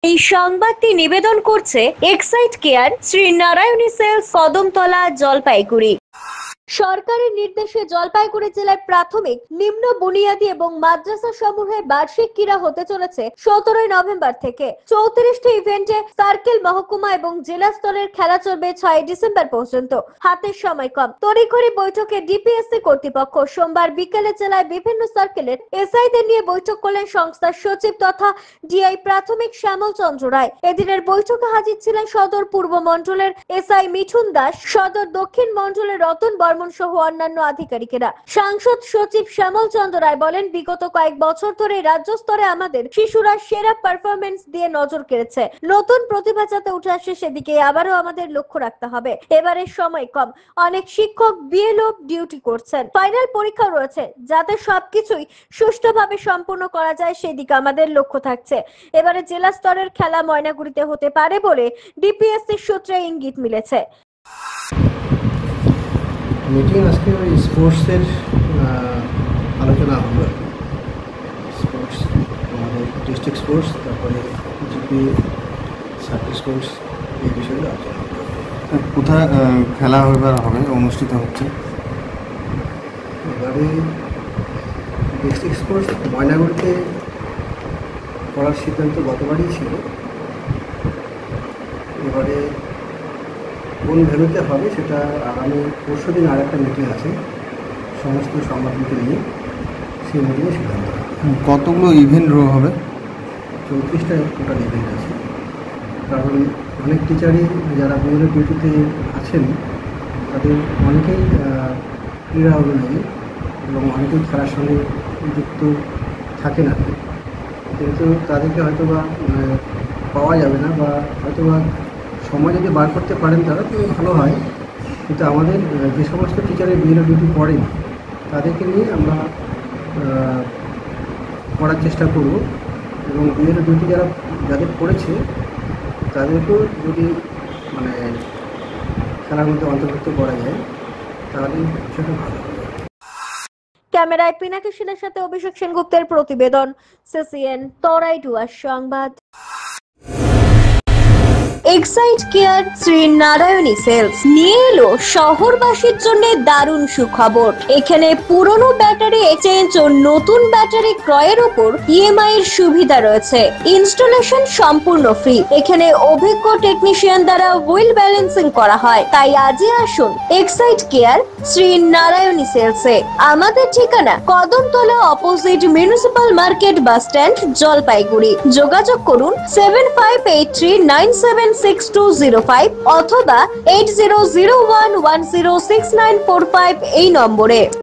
এই সংবাদটি নিবেদন করছে Exide care Shrinarayani sales, Kadamtala, Jalpaiguri. সরকারের নির্দেশে জলপাইগুড়ি জেলায় প্রাথমিক, নিম্ন বুনিয়াদী এবং মাদ্রাসা সমূহের বার্ষিক ক্রীড়া হতে চলেছে 17 নভেম্বর থেকে। 34টি ইভেন্টে সার্কেল, মহকুমা এবং জেলা স্তরের খেলা চলবে 6 ডিসেম্বর পর্যন্ত। হাতের সময় কম, তড়িঘড়ি বৈঠকে ডিপিএসসি কর্তৃপক্ষ। সোমবার বিকেলে জেলায় বিভিন্ন সার্কেলের এসআইদের নিয়ে বৈঠক করলেন সংস্থার সচিব তথা ডিআই প্রাথমিক শ্যামল চন্দ্র রায়। এদিনের বৈঠকে হাজির ছিলেন সদর পূর্ব মন্ডলের এসআই মিঠুন দাস, সদর দক্ষিণ মন্ডলের রতন বর্মন সহ অন্যান্য আধিকারিকেরা। সাংসদ সচিব শ্যামল চন্দ্র রায় বলেন, বিগত কয়েক বছর ধরে রাজ্য স্তরে আমাদের শিশুরা সেরা পারফরমেন্স দিয়ে নজর কেড়েছে। নতুন প্রতিভা যাতে উঠে আসে সেদিকে আবারও আমাদের লক্ষ্য রাখতে হবে। এবারে সময় কম, অনেক শিক্ষক বিএলও ডিউটি করছেন, ফাইনাল পরীক্ষা রয়েছে, যাতে সবকিছুই সুষ্ঠুভাবে সম্পূর্ণ করা যায় সেদিকে আমাদের লক্ষ্য থাকছে। এবারে জেলা স্তরের খেলা ময়নাগুড়িতে হতে পারে বলে ডিপিএসসি সূত্রে ইঙ্গিত মিলেছে। মিটিং আজকে ওই স্পোর্টসের আলোচনা হলো। স্পোর্টস আমাদের ডিস্ট্রিক্ট স্পোর্টস, তারপরে জিপি সার্কিট স্পোর্টস, এই বিষয়ে আলোচনা হলো। কোথায় খেলা হবে অনুষ্ঠিত হচ্ছে? এবারে ডিস্ট্রিক্ট স্পোর্টস ময়নাগুড়িতে করার সিদ্ধান্ত গতবারই ছিল। এবারে কোন ভেন্যুতে হবে সেটা আগামী পরশুদিন আর একটা মিটিং আছে সমস্ত সংগঠনকে নিয়ে, সেই মিটিংয়ে সিদ্ধান্ত হবে। কতগুলো ইভেন্ট হবে? 34টা টোটাল ইভেন্ট আছে। কারণ অনেক টিচারই যারা বিভিন্ন ডিউটিতে আছেন তাদের অনেকেই ক্রীড়া অনুযায়ী এবং অনেকেই খেলার সঙ্গে যুক্ত থাকে না, কিন্তু তাদেরকে হয়তো বা পাওয়া যাবে না, বা হয়তো বা সময় যদি বার করতে পারেন তারা তো ভালো হয়। কিন্তু আমাদের যে সমস্ত টিচারের বিভিন্ন ডিউটি পড়েন তাদেরকে নিয়ে আমরা পড়ার চেষ্টা করব, এবং বিভিন্ন ডিউটি যাদের পড়েছে তাদেরকেও যদি খেলার মধ্যে অন্তর্ভুক্ত করা যায় তাহলে সেটা ভালো হবে। ক্যামেরায় পিনাকি সেনের সাথে অভিষেক সেনগুপ্তের প্রতিবেদন, সিসিএন তরাইডুয়ার সংবাদ। এক্সাইড কেয়ার শ্রীনারায়ণী সেলস নিয়ে এলো শহরবাসীর জন্য দারুণ সুখবর। এখানে পুরনো ব্যাটারি এক্সচেঞ্জ ও নতুন ব্যাটারি ক্রয়ের উপর ইএমআই এর সুবিধা রয়েছে। ইনস্টলেশন সম্পূর্ণ ফ্রি। এখানে অভিজ্ঞ টেকনিশিয়ান দ্বারা হুইল ব্যালেন্সিং করা হয়। তাই আজই আসুন এক্সাইড কেয়ার শ্রীনারায়ণী সেলসে। আমাদের ঠিকানা Kadamtala, opposite municipal market, bus stand, Jalpaiguri. যোগাযোগ করুন 7583976205 অথবা 8001106945 এই নম্বরে।